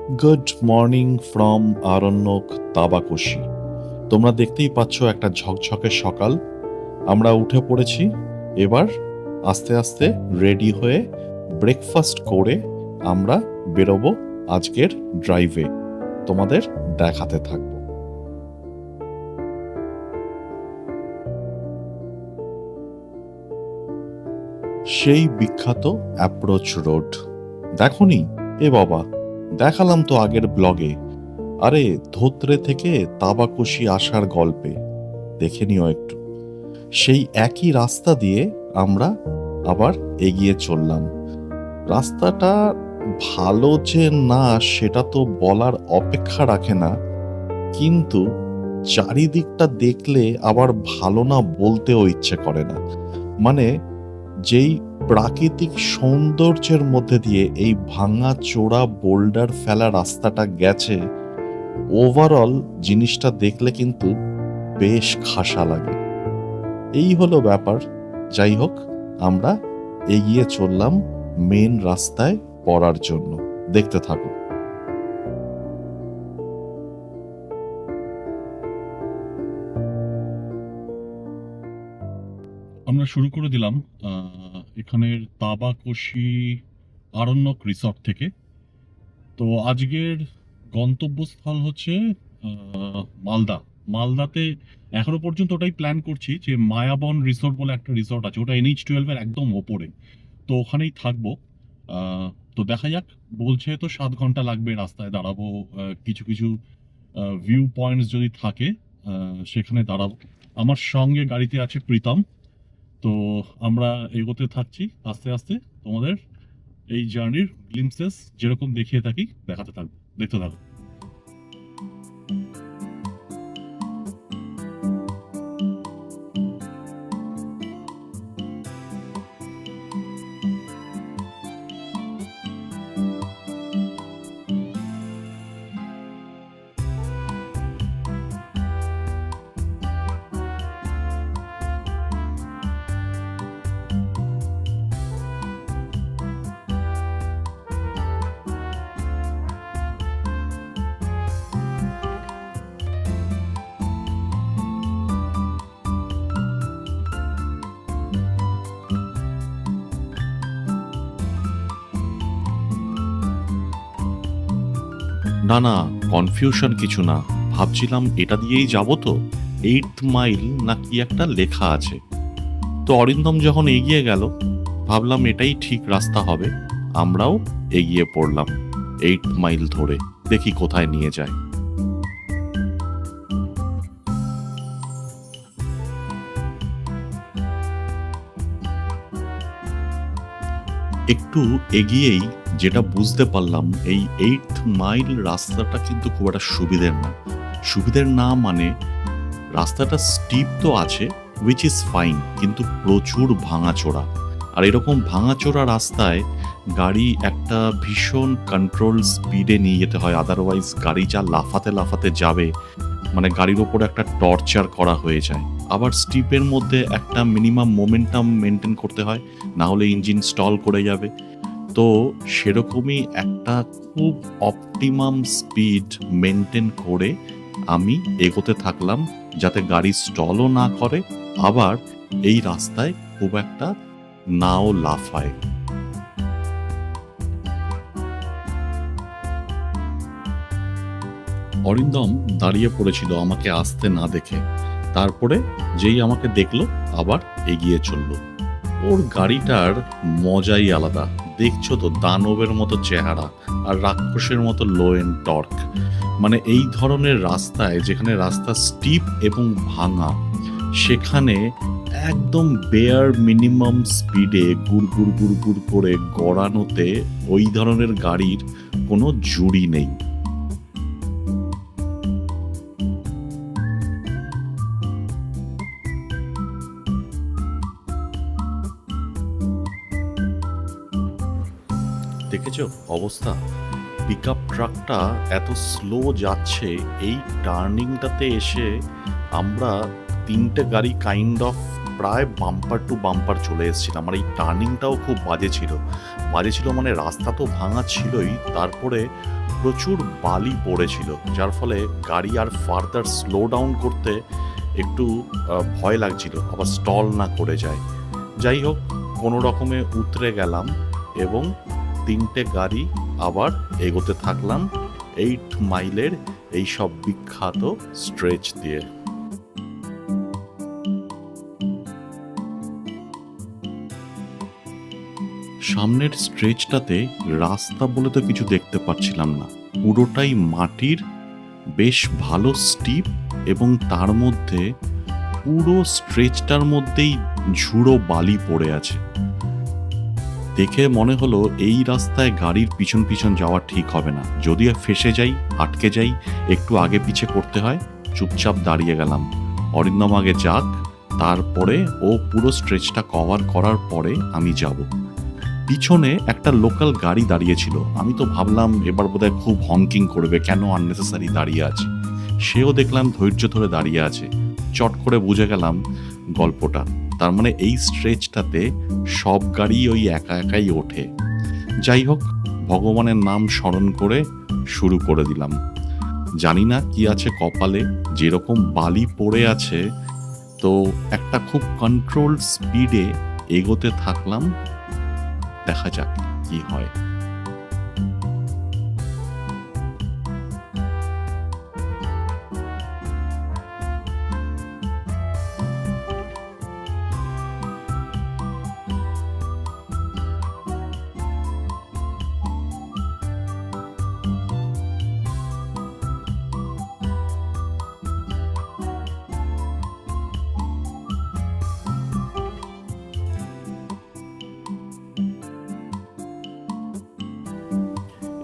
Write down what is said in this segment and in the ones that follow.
Good morning from Aranyak Tabakoshi. তোমরা দেখতেই পাচ্ছ একটা ঝকঝকে সকাল। আমরা উঠে পড়েছি। এবার আস্তে আস্তে রেডি হয়ে ব্রেকফাস্ট করে আমরা বেরোবো আজকের ড্রাইভে। তোমাদের দেখাতে থাকবো। সেই বিখ্যাত অ্যাপ্রোচ রোড দেখোনি? এ বাবা, দেখালাম তো আগের ব্লগে। আরে ধোত্রে থেকে তাবাকশি আসার গল্পে দেখে নিও একটু। সেই একই রাস্তা দিয়ে আমরা আবার এগিয়ে চললাম। রাস্তাটা ভালো যে না সেটা তো বলার অপেক্ষা রাখে না, কিন্তু চারিদিকটা দেখলে আবার ভালো না বলতেও ইচ্ছে করে না। মানে যেই প্রাকৃতিক সৌন্দর্যের মধ্যে দিয়ে এই ভাঙা চোরা বোল্ডার ফেলা রাস্তাটা গেছে, ওভারঅল জিনিসটা দেখলে কিন্তু বেশ খাসা লাগে। এই হলো ব্যাপার। যাই হোক, আমরা এগিয়ে চললাম মেন রাস্তায় পড়ার জন্য। দেখতে থাকো। আমরা শুরু করে দিলাম এখানের তাবাকশি আরণ্যক রিসর্ট থেকে। তো আজকের গন্তব্যস্থল হচ্ছে মালদা। মালদাতে এখনো পর্যন্ত ওটাই প্ল্যান করছি যে মায়াবন রিসর্ট বলে একটা রিসর্ট আছে, ওটা NH-12 এর একদম ওপরে। তো ওখানেই থাকবো। তো দেখা যাক, বলছে তো 7 ঘন্টা লাগবে রাস্তায় দাঁড়াবো। কিছু কিছু ভিউ পয়েন্টস যদি থাকে সেখানে দাঁড়াবো। আমার সঙ্গে গাড়িতে আছে প্রীতম। তো আমরা এগোতে থাকছি আস্তে আস্তে। তোমাদের এই জার্নির গ্লিমসেস যেরকম দেখিয়ে থাকি দেখাতে থাকবো, দেখতে থাকো। না না, কনফিউশন কিছু না। ভাবছিলাম এটা দিয়েই যাব, তো 8th মাইল না কি একটা লেখা আছে। তো অরিন্দম যখন এগিয়ে গেল, ভাবলাম এটাই ঠিক রাস্তা হবে। আমরাও এগিয়ে পড়লাম 8th মাইল ধরে। দেখি কোথায় নিয়ে যায়। একটু এগিয়েই যেটা বুঝতে পারলাম, এই 8th মাইল রাস্তাটা কিন্তু খুব একটা সুবিধের না। সুবিধের না মানে রাস্তাটা স্টিপ তো আছে, হুইচ ইজ ফাইন, কিন্তু প্রচুর ভাঙাচোরা। আর এরকম ভাঙাচোরা রাস্তায় গাড়ি একটা ভীষণ কন্ট্রোল স্পিডে নিয়ে যেতে হয়, আদারওয়াইজ গাড়ি যা লাফাতে লাফাতে যাবে, মানে গাড়ির ওপর একটা টর্চার করা হয়ে যায়। আবার স্টিপের মধ্যে একটা মিনিমাম মোমেন্টাম মেনটেন করতে হয়, না হলে ইঞ্জিন স্টল করে যাবে। তো সেরকমই একটা খুব অপটিমাম স্পিড মেনটেন করে আমি এগোতে থাকলাম, যাতে গাড়ি স্টলও না করে, আবার এই রাস্তায় খুব একটা নাও লাফায়। অরিন্দম দাঁড়িয়ে পড়েছিল আমাকে আসতে না দেখে। তারপরে যেই আমাকে দেখলো আবার এগিয়ে চলল। ওর গাড়িটার মজাই আলাদা। দেখছো তো, দানবের মতো চেহারা আর রাক্ষসের মতো লো এন্ড টর্ক। মানে এই ধরনের রাস্তায়, যেখানে রাস্তা স্টিপ এবং ভাঙা, সেখানে একদম বেয়ার মিনিমাম স্পিডে গুড় গুড় করে গড়ানোতে ওই ধরনের গাড়ির কোনো জুড়ি নেই। দেখেছো অবস্থা? পিকআপ ট্রাকটা এত স্লো যাচ্ছে, এই টার্নিংটাতে এসে আমরা 3টে গাড়ি কাইন্ড অফ প্রায় বাম্পার টু বাম্পার চলে এসেছিলাম। আর এই টার্নিংটাও খুব বাজে ছিল। বাজে ছিল মানে রাস্তা তো ভাঙা ছিলই, তারপরে প্রচুর বালি পড়েছিল, যার ফলে গাড়ি আর ফার্দার স্লো ডাউন করতে একটু ভয় লাগছিল, আবার স্টল না করে যায়। যাই হোক, কোনো রকমে উতরে গেলাম এবং 3টে গাড়ি আবার এগোতে থাকলাম 8 মাইলের এই সব বিখ্যাত স্ট্রেচ দিয়ে। সামনের স্ট্রেচটাতে রাস্তা বলে তো কিছু দেখতে পাচ্ছিলাম না, পুরোটাই মাটির, বেশ ভালো স্টিপ, এবং তার মধ্যে পুরো স্ট্রেচটার মধ্যেই ঝুড়ো বালি পড়ে আছে। দেখে মনে হলো এই রাস্তায় গাড়ির পিছন পিছন যাওয়া ঠিক হবে না, যদি ফেসে যাই, আটকে যাই, একটু আগে পিছে করতে হয়। চুপচাপ দাঁড়িয়ে গেলাম, অরিন্দম আগে যাক, তারপরে ও পুরো স্ট্রেচটা কভার করার পরে আমি যাব। পিছনে একটা লোকাল গাড়ি দাঁড়িয়েছিল, আমি তো ভাবলাম এবার বোধহয় খুব হংকিং করবে, কেন আননেসেসারি দাঁড়িয়ে আছে। সেও দেখলাম ধৈর্য ধরে দাঁড়িয়ে আছে। চট করে বুঝে গেলাম গল্পটা। তার মানে এই স্ট্রেচটাতে সব গাড়ি ওই একা একাই ওঠে। যাই হোক, ভগবানের নাম স্মরণ করে শুরু করে দিলাম। জানি না কি আছে কপালে, যেরকম বালি পড়ে আছে, তো একটা খুব কন্ট্রোল স্পিডে এগোতে থাকলাম। দেখা যাক কি হয়।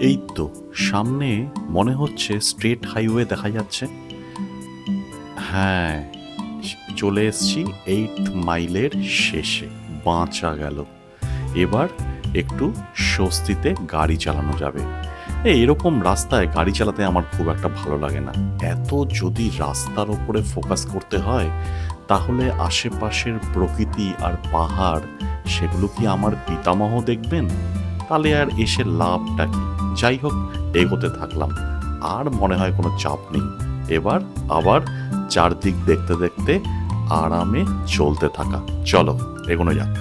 এই তো সামনে মনে হচ্ছে স্ট্রেট হাইওয়ে দেখা যাচ্ছে। হ্যাঁ, চলে এসছি 8 মাইলের শেষে, বাঁচা গেল। এবার একটু স্বস্তিতে গাড়ি চালানো যাবে। এরকম রাস্তায় গাড়ি চালাতে আমার খুব একটা ভালো লাগে না। এত যদি রাস্তার ওপরে ফোকাস করতে হয়, তাহলে আশেপাশের প্রকৃতি আর পাহাড়, সেগুলো কি আমার পিতামহ দেখবেন? তাহলে আর এসে লাভটা কি? যাই হোক, এগোতে থাকলাম, আর মনে হয় কোনো চাপ নেই। এবার আবার চারদিক দেখতে দেখতে আরামে চলতে থাকা। চলো এগোনো যাক।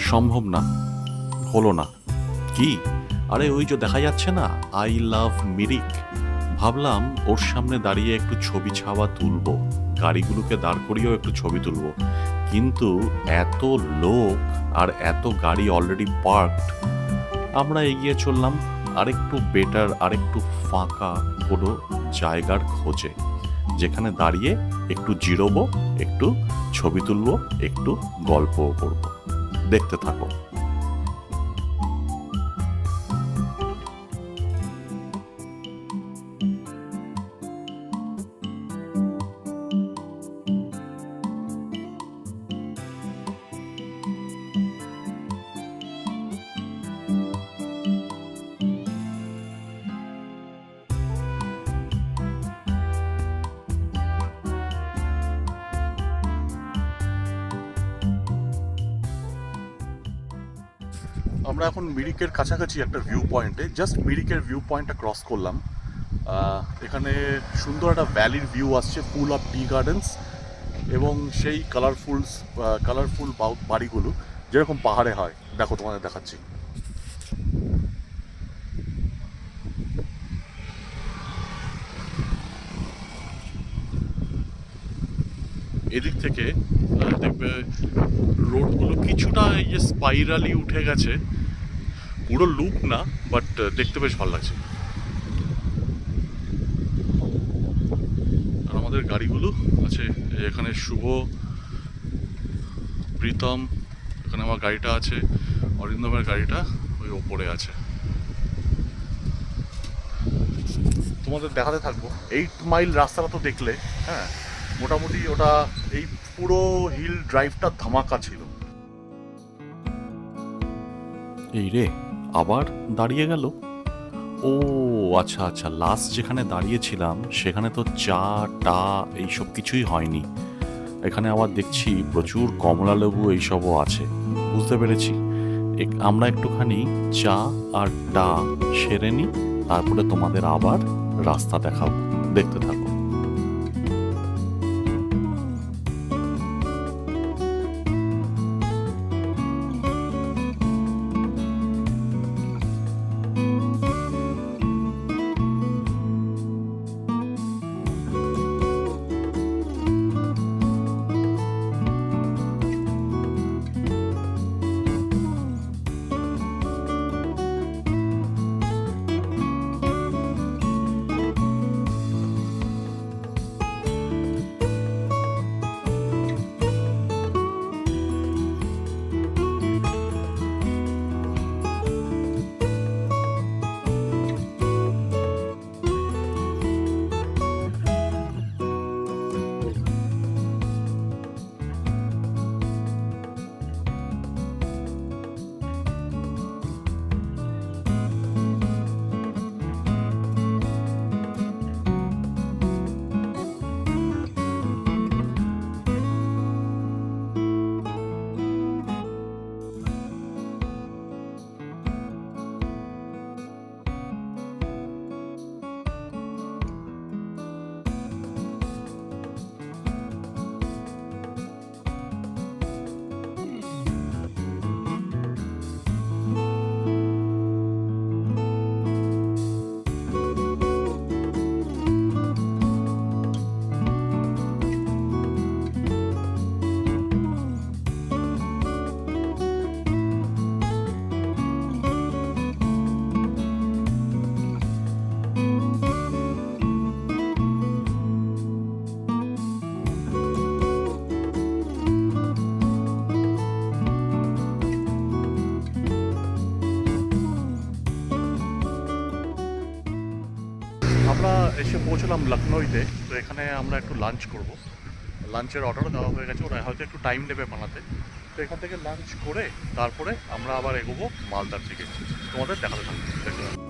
সম্ভব না, হলো না। কি? আরে ওই যে দেখা যাচ্ছে না, আই লাভ মিরিক। ভাবলাম ওর সামনে দাঁড়িয়ে একটু ছবি ছাওয়া তুলবো, গাড়িগুলোকে দাঁড় করিয়েও একটু ছবি তুলবো, কিন্তু এত লোক আর এত গাড়ি অলরেডি পার্কড। আমরা এগিয়ে চললাম আরেকটু বেটার, আরেকটু ফাঁকা কোনো জায়গার খোঁজে, যেখানে দাঁড়িয়ে একটু জিরোবো, একটু ছবি তুলবো, একটু গল্পও করবো। দেখতে থাকো। আমরা এখন মিরিকের কাছাকাছি একটা ভিউ পয়েন্টে, জাস্ট মিরিকের ভিউ পয়েন্টটা ক্রস করলাম। এখানে সুন্দর একটা ভ্যালির ভিউ আসছে, ফুল অফ টি গার্ডেন্স, এবং সেই কালারফুল বাড়িগুলো যেরকম পাহাড়ে হয়। দেখো, তোমাদের দেখাচ্ছি। এদিক থেকে দেখবে রোডগুলো কিছুটা এই যে স্পাইরালি উঠে গেছে, পুরো লুপ না, বাট দেখতে বেশ ভালো লাগছে। আর আমাদের গাড়িগুলো আছে এখানে, শুভ, প্রীতম, এখানে আমার গাড়িটা আছে, অরিন্দমের গাড়িটা ওই ওপরে আছে। তোমাদের দেখাতে থাকবো। 8 মাইল রাস্তাটা তো দেখলে, হ্যাঁ, মোটামুটি ওটা এই পুরো হিল ড্রাইভটা ধামাকা ছিল। এই রে, আবার দাঁড়িয়ে গেল। ও আচ্ছা আচ্ছা, লাস্ট যেখানে দাঁড়িয়েছিলাম সেখানে তো চা টা এইসব কিছুই হয়নি। এখানে আবার দেখছি প্রচুর কমলা লেবু এইসবও আছে। বুঝতে পেরেছি, আমরা একটুখানি চা আর টা সেরে নিই, তারপরে তোমাদের আবার রাস্তা দেখাবো। দেখতে থাকো। আমরা এসে পৌঁছলাম লখনৌতে। তো এখানে আমরা একটু লাঞ্চ করব। লাঞ্চের অর্ডারও দেওয়া হয়ে গেছে, ওরা হয়তো একটু টাইম নেবে বানাতে। তো এখান থেকে লাঞ্চ করে তারপরে আমরা আবার এগোবো মালদার দিকে। তোমাদের দেখাতে থাকবো, দেখতে থাকো।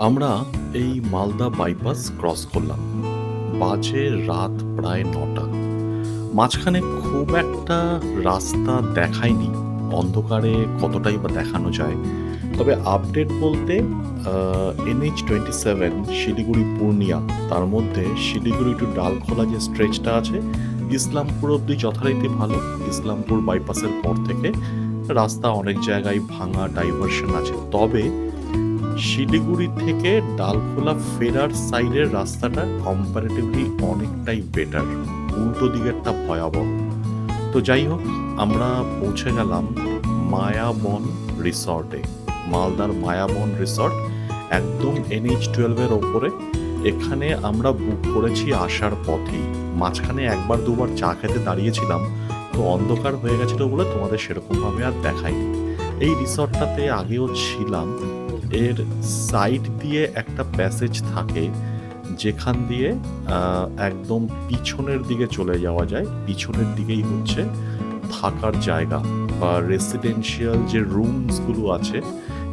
আমরা এই মালদা বাইপাস ক্রস করলাম। বাজে রাত প্রায় 9টা। মাঝখানে খুব একটা রাস্তা দেখায়নি, অন্ধকারে কতটাই বা দেখানো যায়। তবে আপডেট বলতে NH27 শিলিগুড়ি পূর্ণিয়া, তার মধ্যে শিলিগুড়ি টু ডালখোলা যে স্ট্রেচটা আছে, ইসলামপুর অবধি যথারীতি ভালো। ইসলামপুর বাইপাসের পর থেকে রাস্তা অনেক জায়গায় ভাঙা, ডাইভারশন আছে। তবে শিলিগুড়ি থেকে ডালখোলা ফেরার সাইডের রাস্তাটা কম্পারেটিভলি অনেকটাই বেটার, উল্টো দিকেরটা ভয়াবহ। তো যাই হোক, আমরা পৌঁছে গেলাম মায়াবন রিসর্টে। মালদার মায়াবন রিসর্ট একদম NH12 এর ওপরে। এখানে আমরা বুক করেছি আসার পথেই। মাঝখানে একবার দুবার চা খেতে দাঁড়িয়েছিলাম, তো অন্ধকার হয়ে গেছিল বলে তোমাদের সেরকমভাবে আর দেখাইনি। এই রিসর্টটাতে আগেও ছিলাম। এর সাইড দিয়ে একটা প্যাসেজ থাকে, যেখান দিয়ে একদম পিছনের দিকে চলে যাওয়া যায়। পিছনের দিকেই হচ্ছে থাকার জায়গা বা রেসিডেন্সিয়াল যে রুমসগুলো আছে,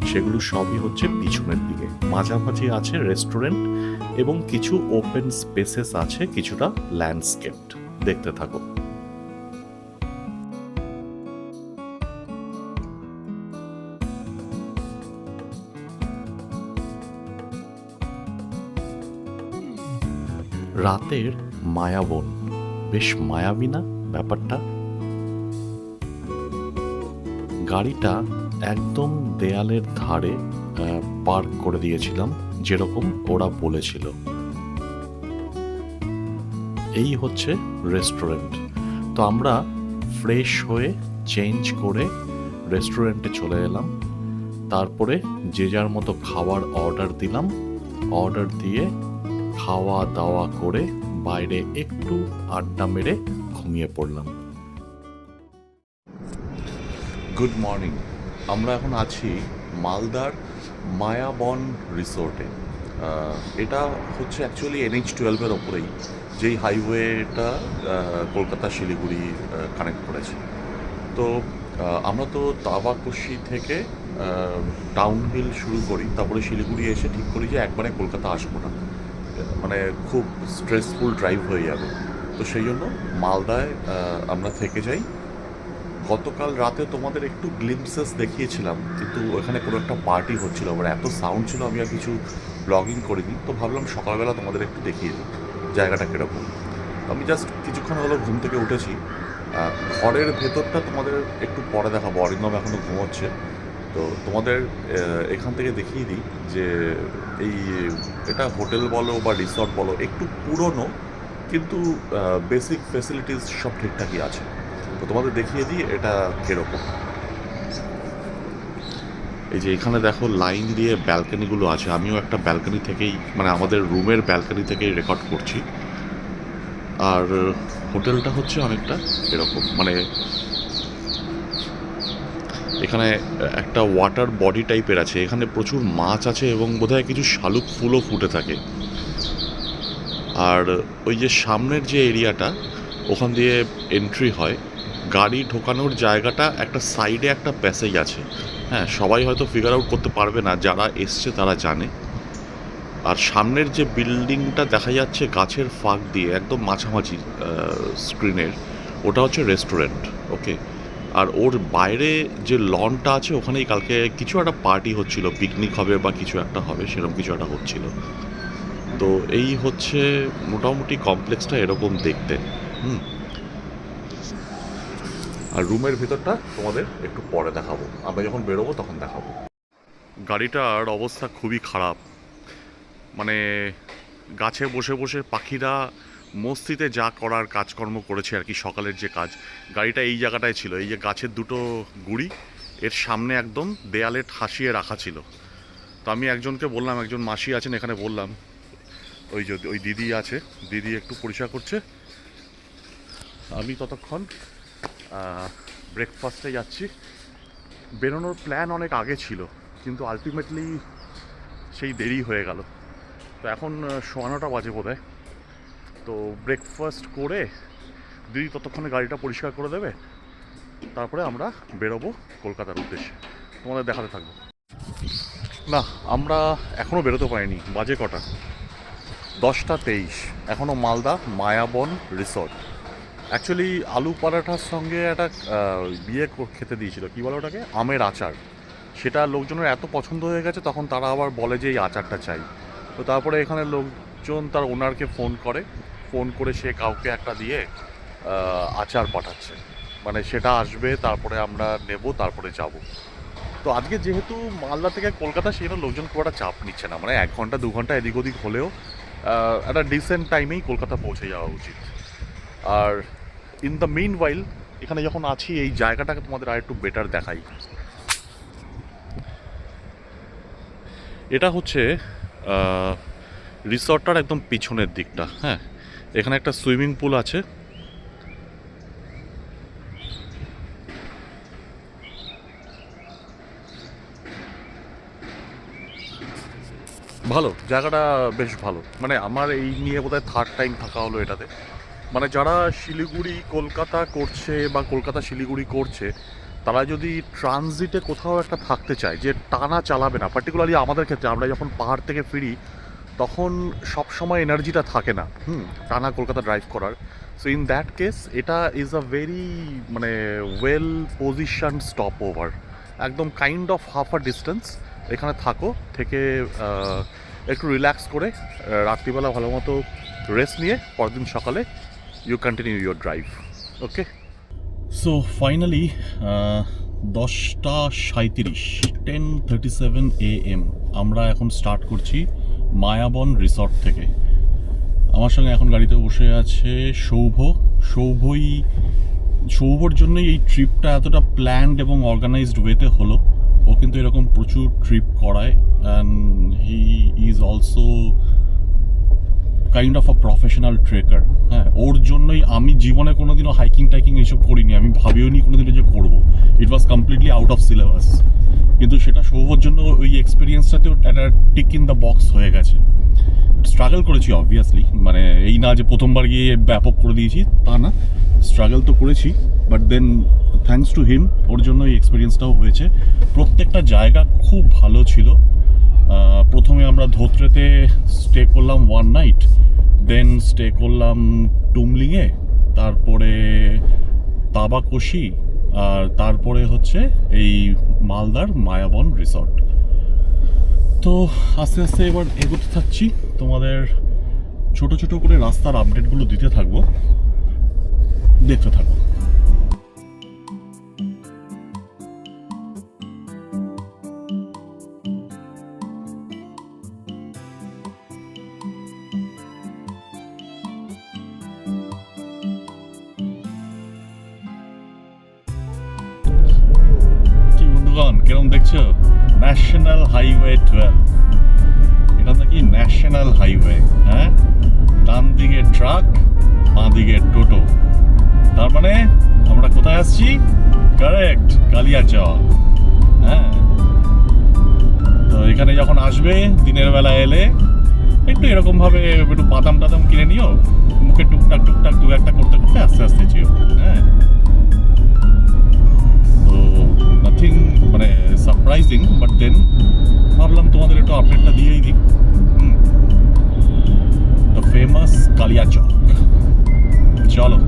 সেগুলো সবই হচ্ছে পিছনের দিকে। মাঝামাঝি আছে রেস্টুরেন্ট এবং কিছু ওপেন স্পেসেস আছে, কিছুটা ল্যান্ডস্কেপড। দেখতে থাকো। রাতের মায়াবন, বেশ মায়াবী না ব্যাপারটা? গাড়িটা একদম দেয়ালের ধারে পার্ক করে দিয়েছিলাম, যেরকম ওরা বলেছিল। এই হচ্ছে রেস্টুরেন্ট। তো আমরা ফ্রেশ হয়ে চেঞ্জ করে রেস্টুরেন্টে চলে এলাম। তারপরে যে যার মতো খাবার অর্ডার দিলাম। অর্ডার দিয়ে খাওয়া দাওয়া করে বাইরে একটু আড্ডা মেরে ঘুমিয়ে পড়লাম। Good morning. আমরা এখন আছি মালদার মায়াবন রিসোর্টে। এটা হচ্ছে অ্যাকচুয়ালি NH12 এর ওপরেই, যেই হাইওয়েটা কলকাতা শিলিগুড়ি কানেক্ট করেছে। তো আমরা তো তাবাকুশি থেকে ডাউনহিল শুরু করি, তারপরে শিলিগুড়ি এসে ঠিক করি যে একবারে কলকাতা আসবো না, মানে খুব স্ট্রেসফুল ড্রাইভ হয়ে যাবে। তো সেই জন্য মালদায় আমরা থেকে যাই। গতকাল রাতে তোমাদের একটু গ্লিমসেস দেখিয়েছিলাম, কিন্তু ওখানে কোনো একটা পার্টি হচ্ছিল, আবার এত সাউন্ড ছিল আমি আর কিছু ব্লগিং করিনি। তো ভাবলাম সকালবেলা তোমাদের একটু দেখিয়ে দিই জায়গাটা কীরকম। আমি জাস্ট কিছুক্ষণ হলো ঘুম থেকে উঠেছি। ঘরের ভেতরটা তোমাদের একটু পরে দেখাবো, অরিন্দম এখনও ঘুমোচ্ছে। তো তোমাদের এখান থেকে দেখিয়ে দিই যে এটা হোটেল বলো বা রিসর্ট বলো, একটু পুরনো, কিন্তু বেসিক ফেসিলিটিস সব ঠিকঠাকই আছে। তো তোমাদের দেখিয়ে দিই এটা কীরকম। এই যে এখানে দেখো লাইন দিয়ে ব্যালকানিগুলো আছে। আমিও একটা ব্যালকানি থেকেই, মানে আমাদের রুমের ব্যালকানি থেকেই রেকর্ড করছি। আর হোটেলটা হচ্ছে অনেকটা এরকম, মানে এখানে একটা ওয়াটার বডি টাইপের আছে, এখানে প্রচুর মাছ আছে এবং বোধহয় কিছু শালুক ফুলও ফুটে থাকে। আর ওই যে সামনের যে এরিয়াটা, ওখান দিয়ে এন্ট্রি হয়। গাড়ি ঢোকানোর জায়গাটা একটা সাইডে একটা প্যাসেজ আছে। হ্যাঁ, সবাই হয়তো ফিগার আউট করতে পারবে না, যারা এসছে তারা জানে। আর সামনের যে বিল্ডিংটা দেখা যাচ্ছে গাছের ফাঁক দিয়ে একদম মাঝামাঝি স্ক্রিনের, ওটা হচ্ছে রেস্টুরেন্ট। ওকে। আর ওর বাইরে যে লনটা আছে, ওখানেই কালকে কিছু একটা পার্টি হচ্ছিল, পিকনিক হবে বা কিছু একটা হবে, সেরকম কিছু একটা হচ্ছিল। তো এই হচ্ছে মোটামুটি কমপ্লেক্সটা এরকম দেখতে। আর রুমের ভিতরটা তোমাদের একটু পরে দেখাবো, আমরা যখন বেরোবো তখন দেখাবো। গাড়িটার অবস্থা খুবই খারাপ, মানে গাছে বসে বসে পাখিরা মস্তিতে যা করার কাজকর্ম করেছে আর কি, সকালের যে কাজ। গাড়িটা এই জায়গাটায় ছিল, এই যে গাছের দুটো গুড়ি, এর সামনে একদম দেয়ালে ঠাসিয়ে রাখা ছিল। তো আমি একজনকে বললাম, একজন মাসি আছেন এখানে, বললাম ওই যে ওই দিদি আছে, দিদি একটু পরিষ্কার করছে, আমি ততক্ষণ ব্রেকফাস্টে যাচ্ছি। বেরোনোর প্ল্যান অনেক আগে ছিল, কিন্তু আলটিমেটলি সেই দেরি হয়ে গেল। তো এখন 9:15 বাজে বোধহয়। তো ব্রেকফাস্ট করে দিদি ততক্ষণে গাড়িটা পরিষ্কার করে দেবে, তারপরে আমরা বেরোবো কলকাতার উদ্দেশ্যে। তোমাদের দেখাতে থাকবো। না, আমরা এখনও বেরোতে পারিনি। বাজে কটা? 10:23 এখনও মালদা মায়াবন রিসর্ট। অ্যাকচুয়ালি আলু পরাঠার সঙ্গে একটা খেতে দিয়েছিল, কী বলে ওটাকে, আমের আচার। সেটা লোকজনের এত পছন্দ হয়ে গেছে, তখন তারা আবার বলে যে এই আচারটা চাই। তো তারপরে এখানে লোকজন তার ওনারকে ফোন করে সে কাউকে একটা দিয়ে আচার পাঠাচ্ছে, মানে সেটা আসবে, তারপরে আমরা নেব, তারপরে যাব। তো আজকে যেহেতু মালদা থেকে কলকাতা, সেই জন্য লোকজন খুব একটা চাপ নিচ্ছে না, মানে 1 ঘন্টা 2 ঘন্টা এদিক ওদিক হলেও একটা ডিসেন্ট টাইমেই কলকাতা পৌঁছে যাওয়া উচিত। আর ইন দ্য মেইন ওয়াইল এখানে যখন আছি, এই জায়গাটাকে তোমাদের আর একটু বেটার দেখাই। এটা হচ্ছে রিসর্টটার একদম পিছনের দিকটা। হ্যাঁ, এখানে একটা সুইমিং পুল আছে। ভালো জায়গাটা, বেশ ভালো। মানে আমার এই নিয়ে বোধহয় 3rd টাইম থাকা হলো এটাতে। মানে যারা শিলিগুড়ি কলকাতা করছে বা কলকাতা শিলিগুড়ি করছে, তারা যদি ট্রানজিটে কোথাও একটা থাকতে চায়, যে টানা চালাবে না, পার্টিকুলারলি আমাদের ক্ষেত্রে আমরা যখন পাহাড় থেকে ফিরি তখন সব সময় এনার্জিটা থাকে না টানা কলকাতা ড্রাইভ করার। সো ইন দ্যাট কেস এটা ইজ আ ভেরি মানে ওয়েল পজিশন স্টপ ওভার, একদম kind of half a distance. এখানে থেকে একটু রিল্যাক্স করে রাত্রিবেলা ভালো মতো রেস্ট নিয়ে পরদিন সকালে you continue your drive. Okay, so finally 10:37 10:37 AM আমরা এখন স্টার্ট করছি মায়াবন রিসর্ট থেকে। আমার সঙ্গে এখন গাড়িতে বসে আছে সৌভর জন্যই এই ট্রিপটা এতটা প্ল্যান্ড এবং অর্গানাইজড ওয়েতে হলো। ও কিন্তু এরকম প্রচুর ট্রিপ করায়, and he is also kind of a professional trekker. হ্যাঁ, ওর জন্যই আমি জীবনে কোনোদিনও হাইকিং এইসব করিনি, আমি ভাবিও নি কোনোদিনও যে করবো। It was completely out of syllabus, কিন্তু সেটা সৌভর জন্য ওই এক্সপিরিয়েন্সটাতেও একটা টিক ইন দ্য বক্স হয়ে গেছে। স্ট্রাগল করেছি অবভিয়াসলি, মানে এই না যে প্রথমবার গিয়ে ব্যাপক করে দিয়েছি, তা না, স্ট্রাগল তো করেছি, but then thanks to him, ওর জন্য এই এক্সপিরিয়েন্সটাও হয়েছে। প্রত্যেকটা জায়গা খুব ভালো ছিল। প্রথমে আমরা ধোত্রেতে স্টে করলাম 1 নাইট, দেন স্টে করলাম টুমলিংয়ে, তারপরে তাবাকোশি, আর তারপরে হচ্ছে এই মালদার মায়াবন রিসর্ট। তো আস্তে আস্তে এবার এগোতে থাকছি, তোমাদের ছোট ছোট করে রাস্তার আপডেটগুলো দিতে থাকবো, দেখতে থাকো। কি বন্ধুগণ, কেরম দেখছো? ন্যাশনাল হাইওয়ে 12, এটা নাকি ন্যাশনাল হাইওয়ে। হ্যাঁ, ডান দিকে ট্রাক, বাঁ দিকে টোটো, তার মানে আমরা কোথায় আসছি? কারেক্ট, কালিয়াচক। হ্যাঁ, তো এখানে যখন আসবে দিনের বেলা এলে একটু এরকম ভাবে একটু বাদাম টাদাম কিনে নিও, মুখে টুকটাক দু একটা করতে করতে আস্তে আস্তে যেও। হ্যাঁ, তো নাথিং মানে সারপ্রাইজিং, বাট দেন ভাবলাম তোমাদের একটু আপডেটটা দিয়েই দিই। দ্য ফেমাস কালিয়াচক, চলো।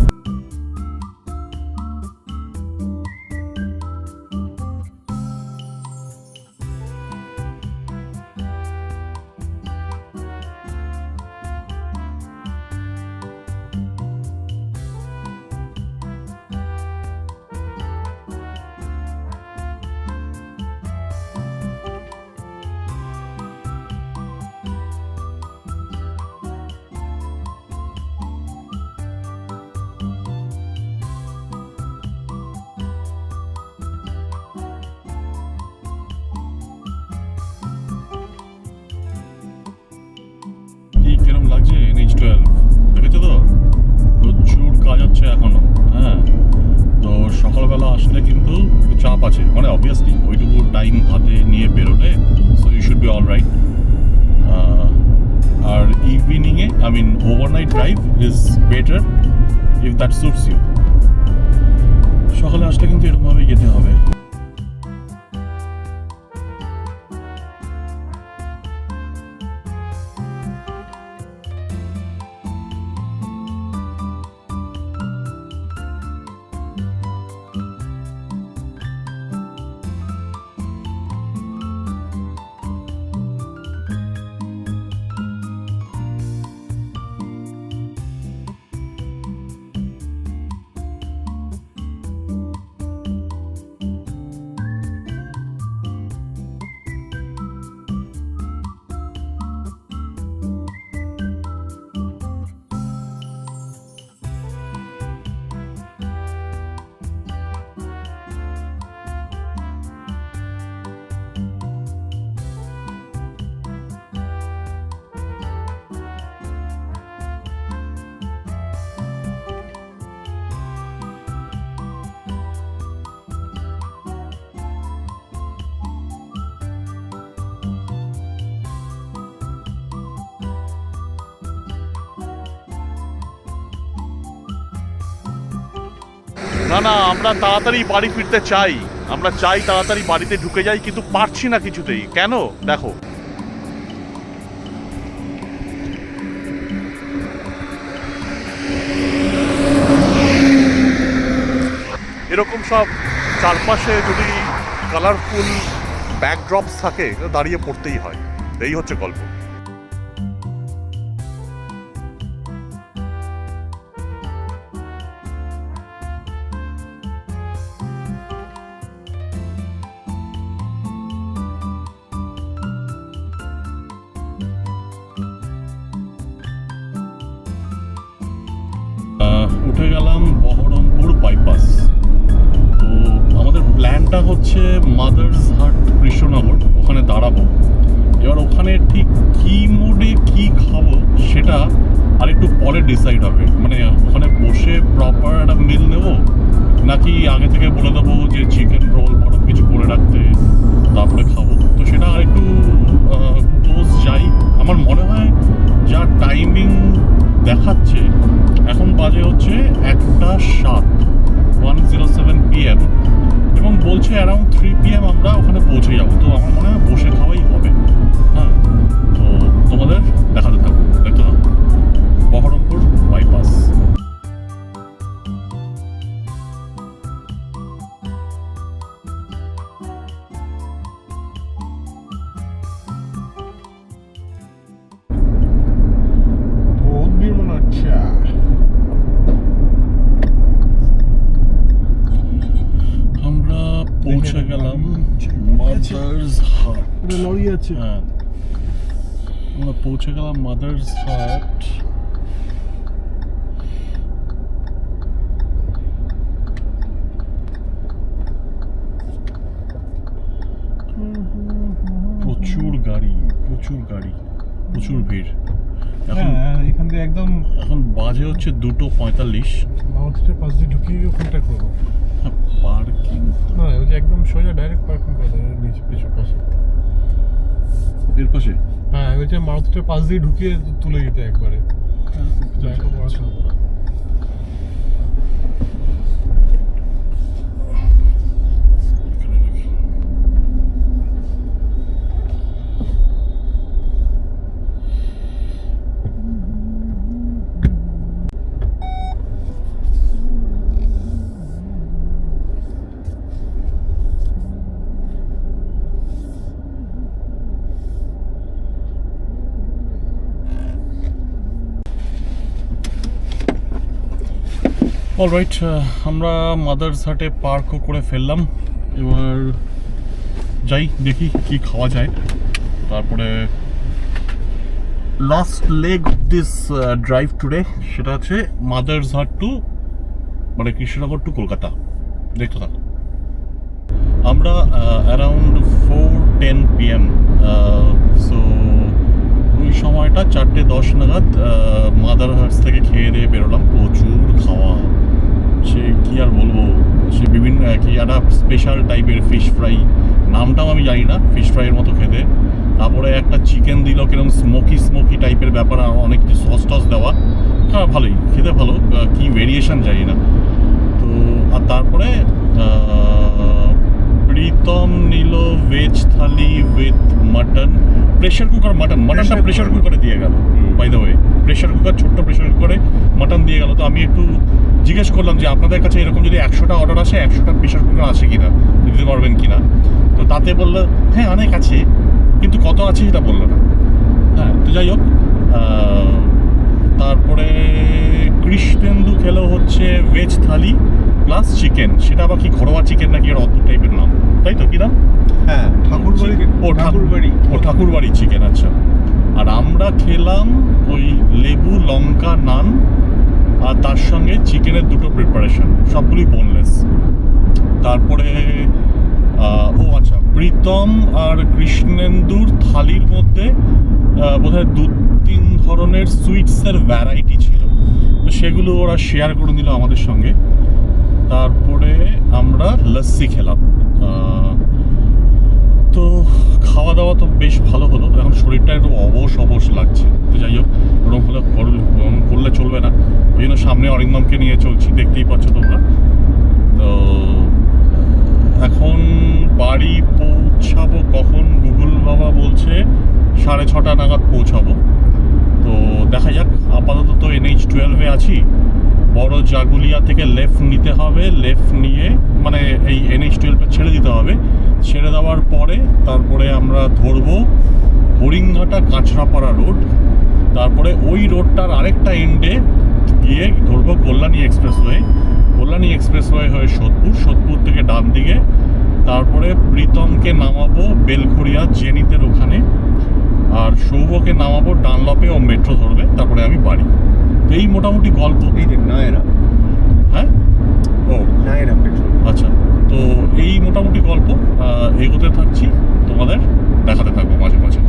কিরম লাগছে NH12, দেখেছো তো? প্রচুর কাজ হচ্ছে এখনো। হ্যাঁ, তো সকালবেলা আসলে কিন্তু চাপ আছে, মানে অবভিয়াসলি ওইটুকু টাইম হাতে নিয়ে বেরোলে so you should be all right. আর ইভিনিংয়ে overnight drive is better if that suits you. সকালে আসলে কিন্তু এরকমভাবেই যেতে হবে। না না, আমরা তাড়াতাড়ি বাড়ি ফিরতে চাই, আমরা চাই তাড়াতাড়ি বাড়িতে ঢুকে যাই, কিন্তু পারছি না কিছুতেই। কেন দেখো, এরকম সব চারপাশে যদি কালারফুল ব্যাকড্রপস থাকে দাঁড়িয়ে পড়তেই হয়। এই হচ্ছে গল্প। উঠে গেলাম বহরমপুর বাইপাস। তো আমাদের প্ল্যানটা হচ্ছে মাদার্স হাট কৃষ্ণনগর, ওখানে দাঁড়াবো। এবার ওখানে ঠিক কি মোডে কি খাবো সেটা আর একটু পরে ডিসাইড হবে। মানে ওখানে বসে প্রপার একটা মিল নেবো, নাকি আগে থেকে বলে দেবো যে চিকেন রোল বরং কিছু করে রাখতে, তারপরে খাবো। তো সেটা আর একটু ক্লোজ যাই। আমার মনে হয় যা টাইমিং দেখাচ্ছে এখন বাজে হচ্ছে 1:07 PM, এবং বলছে অ্যারাউন্ড 3 PM আমরা ওখানে পৌঁছে যাবো। তো আমার মনে হয় বসে খাওয়াই হবে। হ্যাঁ, তো তোমাদের দেখাতে থাকবো, দেখতে থাকো। বহরমপুর বাইপাস। আমরা পৌঁছে গেলাম মাদার্স হাট। লরি আছে। হ্যাঁ, আমরা পৌঁছে গেলাম মাদার্স হাট। প্রচুর গাড়ি, প্রচুর গাড়ি, প্রচুর ভিড়। এখন এখান থেকে একদম এখন বাজে হচ্ছে 2:45। মাউথের পাশ দিয়ে ঢুকিয়ে কোনটা করবো? পার্কিং না, ওই যে একদম সোজা ডাইরেক্ট পার্কিং করে দেয় নিচে পিছু পাশে। এর পাশে। হ্যাঁ, ওই যে মাউথের পাশ দিয়ে ঢুকিয়ে তুলে দিতে একবারে। অলরাইট, আমরা মাদার্স হাটে পার্কও করে ফেললাম। এবার যাই দেখি কি খাওয়া যায়, তারপরে last leg of this drive today সেটা হচ্ছে মাদার্স হাট টু মানে কৃষ্ণনগর টু কলকাতা। দেখতে থাকো। আমরা অ্যারাউন্ড 4:10 PM, সো ওই সময়টা 4:10 নাগাদ মাদার হাটস থেকে খেয়ে দিয়ে বেরোলাম। প্রচুর খাওয়া, সে কি আর বলবো, সে বিভিন্ন কি একটা স্পেশাল টাইপের ফিশ ফ্রাই, নামটাও আমি জানি না, ফিশ ফ্রাইয়ের মতো খেতে। তারপরে একটা চিকেন দিল কিরকম স্মোকি টাইপের ব্যাপার, আর অনেক কিছু সস টস দেওয়া। হ্যাঁ, ভালোই খেতে, ভালো, কি ভেরিয়েশন জানি না। তো আর তারপরে প্রীতম নিল veg thali with mutton, pressure cooker মাটনটা প্রেশার কুকারে দিয়ে গেল। By the way, pressure cooker, ছোট্ট প্রেশার কুকারে মাটন দিয়ে গেল। তো আমি একটু জিজ্ঞেস করলাম যে আপনাদের কাছে এরকম যদি 100টা অর্ডার আসে 100টা প্রেশার কুকার আছে কিনা, দিতে পারবেন কিনা। তো তাতে বললো হ্যাঁ অনেক আছে, কিন্তু কত আছে সেটা বললো না। হ্যাঁ, তো যাই হোক, তারপরে কৃষ্ণেন্দু খেলো হচ্ছে ভেজ থালি প্লাস চিকেন। সেটা আবার কি ঘরোয়া চিকেন নাকি এর অদ্ভুত টাইপের নাম, তাই তো? কি নাম? হ্যাঁ, ঠাকুরবাড়ি চিকেন। আচ্ছা, আর আমরা খেলাম ওই লেবু লঙ্কা নান, আর তার সঙ্গে চিকেনের দুটো প্রিপারেশন, সবগুলি বোনলেস। তারপরে ও আচ্ছা, প্রীতম আর কৃষ্ণেন্দুর থালির মধ্যে বোধহয় 2-3 ধরনের সুইটসের ভ্যারাইটি ছিল, তো সেগুলো ওরা শেয়ার করে দিল আমাদের সঙ্গে। তারপরে আমরা লস্যি খেলাম। তো খাওয়া দাওয়া তো বেশ ভালো হলো। এখন শরীরটা একটু অবশ লাগছে। তো যাই হোক, ওরকম হলে করলে চলবে না, ওই জন্য সামনে অরিন্দমকে নিয়ে চলছি, দেখতেই পাচ্ছ তোমরা। তো এখন বাড়ি পৌঁছাবো কখন, গুগল বাবা বলছে 6:30 নাগাদ পৌঁছাবো। তো দেখা যাক, আপাতত তো NH-12 আছি। বড় জাগুলিয়া থেকে লেফট নিতে হবে, লেফট নিয়ে মানে এই NH-12 ছেড়ে দিতে হবে। ছেড়ে দেওয়ার পরে তারপরে আমরা ধরবো হরিংঘাটা কাঁচরাপাড়া রোড। তারপরে ওই রোডটার আরেকটা এন্ডে গিয়ে ধরবো কল্যাণী এক্সপ্রেসওয়ে। কল্যাণী এক্সপ্রেসওয়ে হয়ে সোদপুর থেকে ডান দিকে। তারপরে প্রীতমকে নামাবো বেলঘড়িয়া জেনিতের ওখানে, আর সৌভকে নামাবো ডানলপে, ও মেট্রো ধরবে। তারপরে আমি বাড়ি। তো এই মোটামুটি গল্প। এই যে নায়রা, হ্যাঁ, ও নায়রা পেট্রোল। আচ্ছা, তো এই মোটামুটি গল্প এগোতে থাকছি, তোমাদের দেখাতে থাকবো মাঝে মাঝে।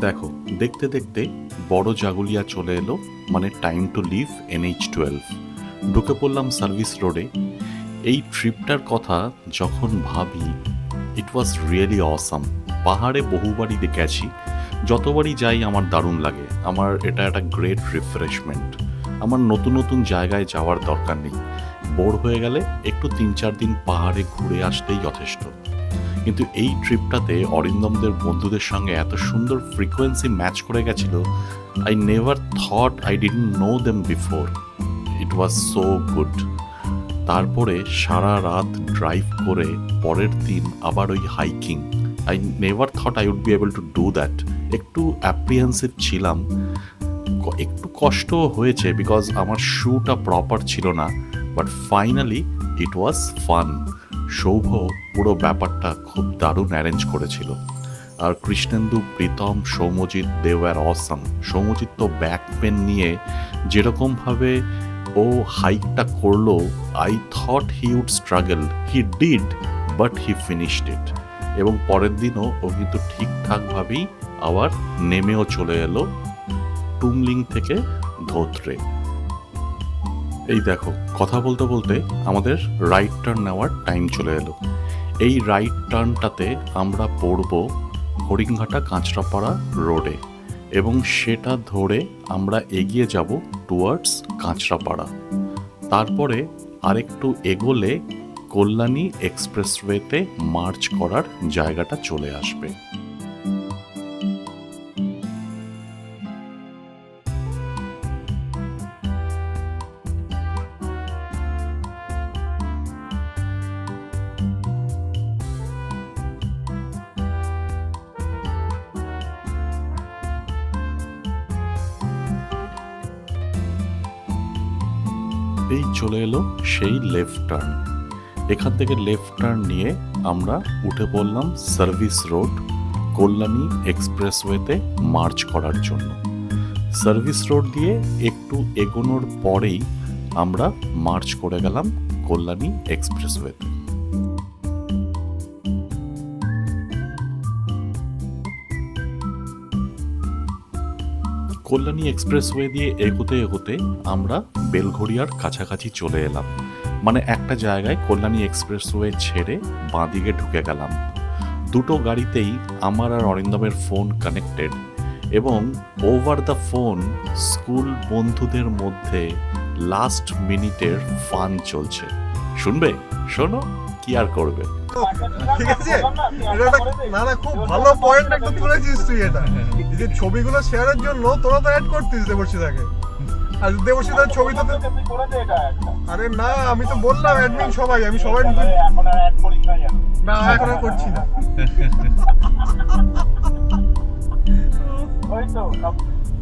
দেখো, দেখতে দেখতে বড় জাগুলিয়া চলে এলো, মানে টাইম টু লিভ NH-12। ঢুকে পড়লাম সার্ভিস রোডে। এই ট্রিপটার কথা যখন ভাবি, ইট ওয়াজ রিয়েলি অসাম। পাহাড়ে বহুবারই গেছি, যতবারই যাই আমার দারুণ লাগে। আমার এটা একটা গ্রেট রিফ্রেশমেন্ট। আমার নতুন নতুন জায়গায় যাওয়ার দরকার নেই। বোর হয়ে গেলে একটু 3-4 দিন পাহাড়ে ঘুরে আসতেই যথেষ্ট। কিন্তু এই ট্রিপটাতে অরিন্দমদের বন্ধুদের সঙ্গে এত সুন্দর ফ্রিকোয়েন্সি ম্যাচ করে গেছিল। I never thought, I didn't know them before. It was so good. তারপরে সারা রাত ড্রাইভ করে পরের দিন আবার ওই hiking. I never thought I would be able to do that. একটু অ্যাপ্রিহেন্সিভ ছিলাম, একটু কষ্টও হয়েছে বিকজ আমার শুটা প্রপার ছিল না, but finally it was fun. Sourav পুরো ব্যাপারটা খুব দারুণ অ্যারেঞ্জ করেছিল। আর Krishnendu, Pritam, Soumyajit, they were awesome. Soumyajit তো ব্যাক পেন নিয়ে যেরকমভাবে ও হাইকটা করলো, I thought he would struggle. He did, but he finished it. এবং পরের দিনও ও কিন্তু ঠিকঠাকভাবেই আবার নেমেও চলে এলো টুমলিং থেকে ধোত্রে। এই দেখো, কথা বলতে বলতে আমাদের রাইট টার্ন নেওয়ার টাইম চলে এলো। এই রাইট টার্নটাতে আমরা পড়ব হরিংঘাটা কাঁচরাপাড়া রোডে, এবং সেটা ধরে আমরা এগিয়ে যাব টুয়ার্ডস কাঁচরাপাড়া। তারপরে আরেকটু এগোলে কল্যাণী এক্সপ্রেসওয়েতে মার্চ করার জায়গাটা চলে আসবে। এই চলে এলো সেই লেফট টার্ন। এখান থেকে লেফট টার্ন নিয়ে আমরা উঠে পড়লাম সার্ভিস রোড, কল্যাণী এক্সপ্রেসওয়েতে মার্চ করার জন্য। সার্ভিস রোড দিয়ে একটু এগোনোর পরেই আমরা মার্চ করে গেলাম কল্যাণী এক্সপ্রেসওয়েতে। কল্যাণী এক্সপ্রেসওয়ে দিয়ে এগোতে এগোতে আমরা বেলঘড়িয়ার কাছাকাছি চলে এলাম। মানে একটা জায়গায় কল্যাণী এক্সপ্রেসওয়ে ছেড়ে বাঁদিকে ঢুকে গেলাম। দুটো গাড়িতেই আমার আর অরিন্দমের ফোন কানেক্টেড, এবং ওভার দ্য ফোন স্কুল বন্ধুদের মধ্যে লাস্ট মিনিটের ফান চলছে। শুনবে? শোনো, কি আর করবে। ঠিক আছে, না না, খুব ভালো পয়েন্ট একটা তুলেছিস তুই। এটা এই যে ছবিগুলো শেয়ারের জন্য তোরা তো অ্যাড করতিস দেবর্ষিদাকে, আর দেবর্ষিদার ছবি তো আরে না, আমি তো বললাম অ্যাডমিন সবাই, আমি সবাই না এখন আর করছি না।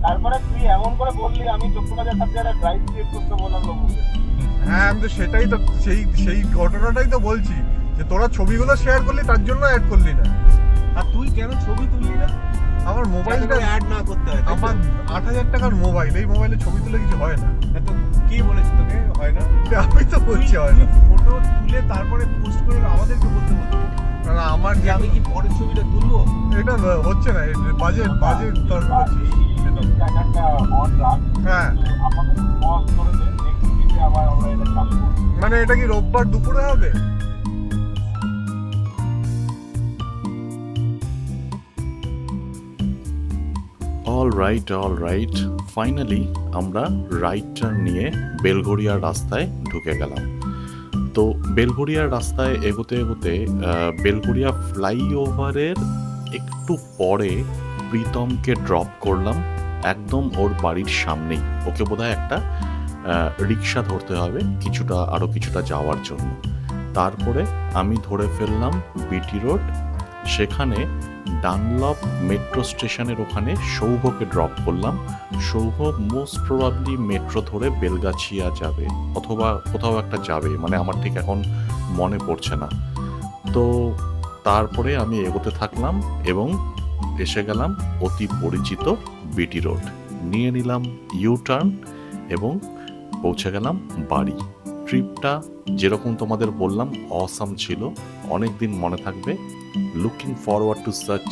তারপরে তুই এমন করে বললি, আমি চট্টগ্রামের সাবজেক্টে ড্রাইভ চেক করতে বললাম। হ্যাঁ, আমি তো সেটাই তো, সেই ঘটনাটাই তো বলছি যে তোরা ছবিগুলো শেয়ার করলি, তার জন্য অ্যাড করলি না। আর তুই কেন ছবি তুললি না? আমার মোবাইলটা অ্যাড না করতে হয়। আমার 8,000 টাকার মোবাইল, এই মোবাইলে ছবি তুলে কিছু হয় না। তো কি বলেছিস তোকে হয় না? আমি তো বলছি হয় না। ফটো তুলে তারপরে পোস্ট করে আমাদেরকে বলতে বলতে, না আমার যে আমি কি পরের ছবিটা তুলবো? এটা হচ্ছে না, বাজেট তোর বলছিস। হ্যাঁ, মানে এটা কি রোববার দুপুরে হবে? অল রাইট ফাইনালি আমরা রাইট টার্ন নিয়ে বেলঘড়িয়ার রাস্তায় ঢুকে গেলাম। তো বেলঘড়িয়ার রাস্তায় এগোতে এগোতে বেলঘড়িয়া ফ্লাইওভারের একটু পরে প্রীতমকে ড্রপ করলাম একদম ওর বাড়ির সামনেই। ওকে বোধহয় একটা রিক্সা ধরতে হবে আরও কিছুটা যাওয়ার জন্য। তারপরে আমি ধরে ফেললাম বিটি রোড। সেখানে ডানলপ মেট্রো স্টেশনের ওখানে সৌভকে ড্রপ করলাম। সৌভ মোস্ট প্রবাবলি মেট্রো ধরে বেলগাছিয়া যাবে অথবা কোথাও একটা যাবে, মানে আমার ঠিক এখন মনে পড়ছে না। তো তারপরে আমি এগোতে থাকলাম এবং এসে গেলাম অতি পরিচিত বিটি রোড। নিয়ে নিলাম ইউ টার্ন এবং পৌঁছে গেলাম বাড়ি। ট্রিপটা যেরকম তোমাদের বললাম অসাম ছিল, অনেক দিন মনে থাকবে। Looking forward to such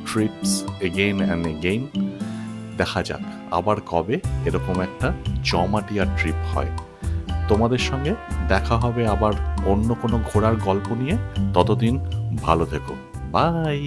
TRIPS again and again. দেখা যাক আবার কবে এরকম একটা জমাটিয়া ট্রিপ হয়। তোমাদের সঙ্গে দেখা হবে আবার অন্য কোনো ঘোরার গল্প নিয়ে। ততদিন ভালো থেকো, বাই।